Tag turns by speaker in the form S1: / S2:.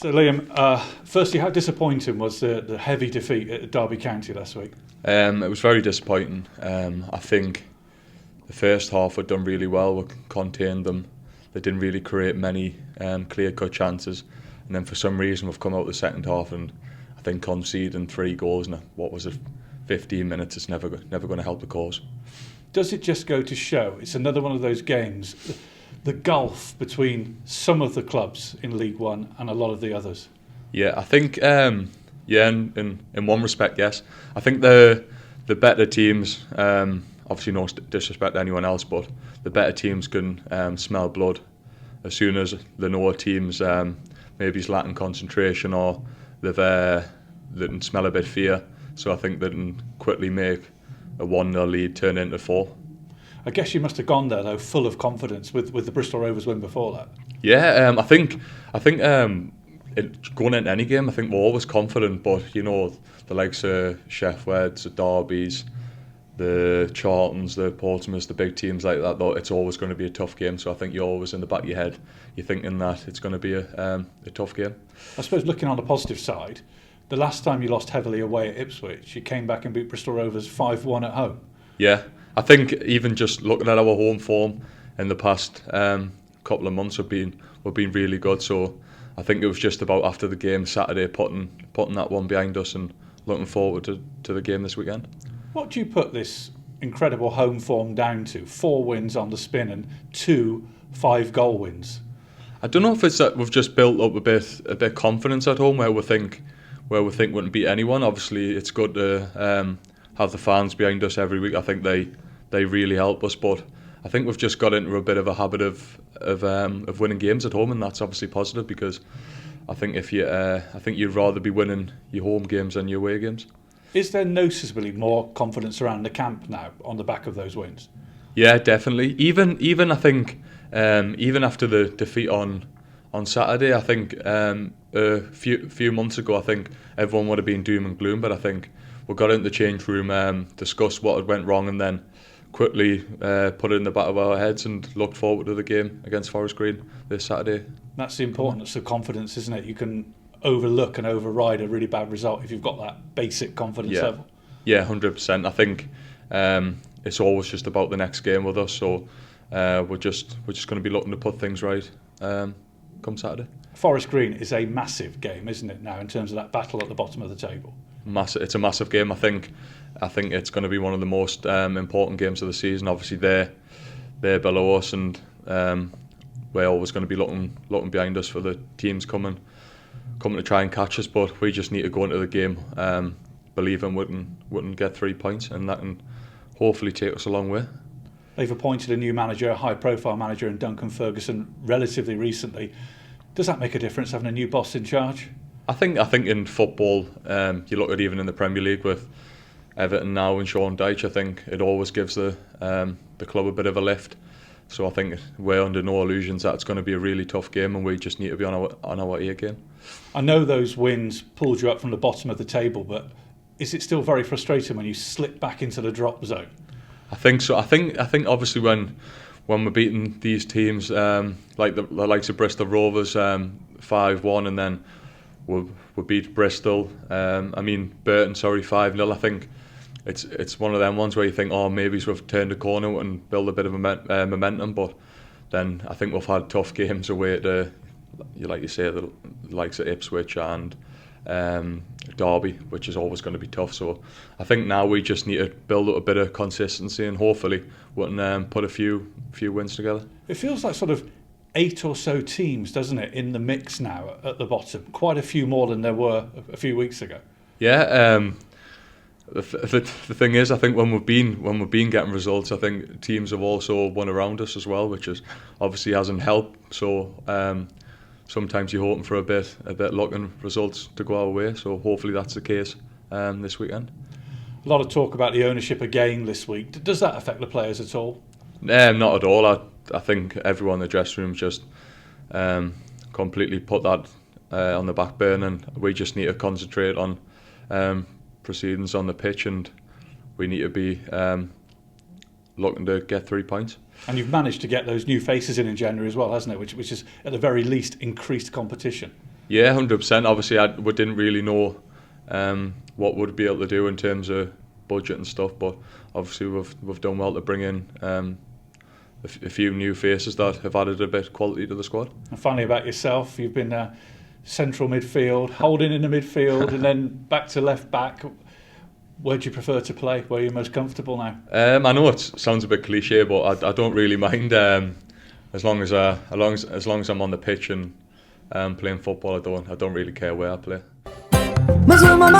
S1: So Liam, firstly, how disappointing was the heavy defeat at Derby County last week?
S2: It was very disappointing. I think the first half we'd done really well. We contained them. They didn't really create many clear-cut chances. And then for some reason we've come out the second half and I think conceding 3 goals in what was it, 15 minutes, it's never going to help the cause.
S1: Does it just go to show it's another one of those games, the gulf between some of the clubs in League One and a lot of the others?
S2: Yeah, I think in one respect, yes. I think the better teams, obviously no disrespect to anyone else, but the better teams can smell blood as soon as the lower teams maybe is lacking concentration or they can smell a bit fear. So I think they can quickly make a 1-0 lead turn into 4.
S1: I guess you must have gone there though, full of confidence with the Bristol Rovers win before that.
S2: Yeah, I think going into any game, I think we're always confident. But you know, the likes of Sheffields, the Derbys, the Charltons, the Portsmouths, the big teams like that, though, it's always going to be a tough game. So I think you're always in the back of your head, you're thinking that it's going to be a tough game.
S1: I suppose looking on the positive side, the last time you lost heavily away at Ipswich, you came back and beat Bristol Rovers 5-1 at home.
S2: Yeah, I think even just looking at our home form in the past couple of months, we've been really good. So I think it was just about after the game Saturday putting that one behind us and looking forward to the game this weekend. What
S1: do you put this incredible home form down to? 4 wins on the spin and 2 5-goal wins.
S2: I don't know if it's that we've just built up a bit confidence at home where we think we can beat anyone. Obviously, it's good to have the fans behind us every week. I think they really help us, but I think we've just got into a bit of a habit of winning games at home, and that's obviously positive because I think you'd rather be winning your home games than your away games.
S1: Is there noticeably more confidence around the camp now on the back of those wins?
S2: Yeah, definitely. Even I think even after the defeat on Saturday, I think a few months ago, I think everyone would have been doom and gloom, but I think we got into the change room, discussed what had went wrong, and then quickly put it in the back of our heads and looked forward to the game against Forest Green this Saturday.
S1: That's the importance of confidence, isn't it? You can overlook and override a really bad result if you've got that basic confidence level.
S2: Yeah, 100%. I think it's always just about the next game with us, so we're just going to be looking to put things right come Saturday.
S1: Forest Green is a massive game, isn't it, now, in terms of that battle at the bottom of the table?
S2: It's a massive game. I think it's going to be one of the most important games of the season. Obviously, they're below us, and we're always going to be looking behind us for the teams coming to try and catch us. But we just need to go into the game believing we can get 3 points, and that can hopefully take us a long way.
S1: They've appointed a new manager, a high-profile manager in Duncan Ferguson, relatively recently. Does that make a difference, having a new boss in charge?
S2: I think in football, you look at even in the Premier League with Everton now and Sean Dyche, I think it always gives the club a bit of a lift. So I think we're under no illusions that it's going to be a really tough game, and we just need to be on our A game.
S1: I know those wins pulled you up from the bottom of the table, but is it still very frustrating when you slip back into the drop zone?
S2: I think so. I think obviously when we're beating these teams like the likes of Bristol Rovers 5-1, and then we beat Bristol. Burton, 5-0. I think it's one of them ones where you think, oh, maybe we've turned a corner and build a bit of momentum. But then I think we've had tough games away to, like you say, the likes of Ipswich and Derby, which is always going to be tough. So I think now we just need to build up a bit of consistency, and hopefully we can put a few wins together.
S1: It feels like sort of 8 or so teams, doesn't it, in the mix now at the bottom? Quite a few more than there were a few weeks ago.
S2: Yeah. The thing is, I think when we've been getting results, I think teams have also won around us as well, which obviously hasn't helped. So sometimes you're hoping for a bit luck and results to go our way. So hopefully that's the case this weekend.
S1: A lot of talk about the ownership again this week. Does that affect the players at all?
S2: Not at all. I think everyone in the dressing room just completely put that on the back burner, and we just need to concentrate on proceedings on the pitch, and we need to be looking to get 3 points.
S1: And you've managed to get those new faces in January as well, hasn't it? Which is at the very least increased competition.
S2: Yeah, 100%. Obviously, we didn't really know what we'd be able to do in terms of budget and stuff, but obviously we've done well to bring in a few new faces that have added a bit of quality to the squad.
S1: And finally, about yourself, you've been central midfield, holding in the midfield, and then back to left back. Where do you prefer to play? Where are you most comfortable now?
S2: I know it sounds a bit cliche, but I don't really mind. As long as I'm on the pitch and playing football, I don't really care where I play. Mazuma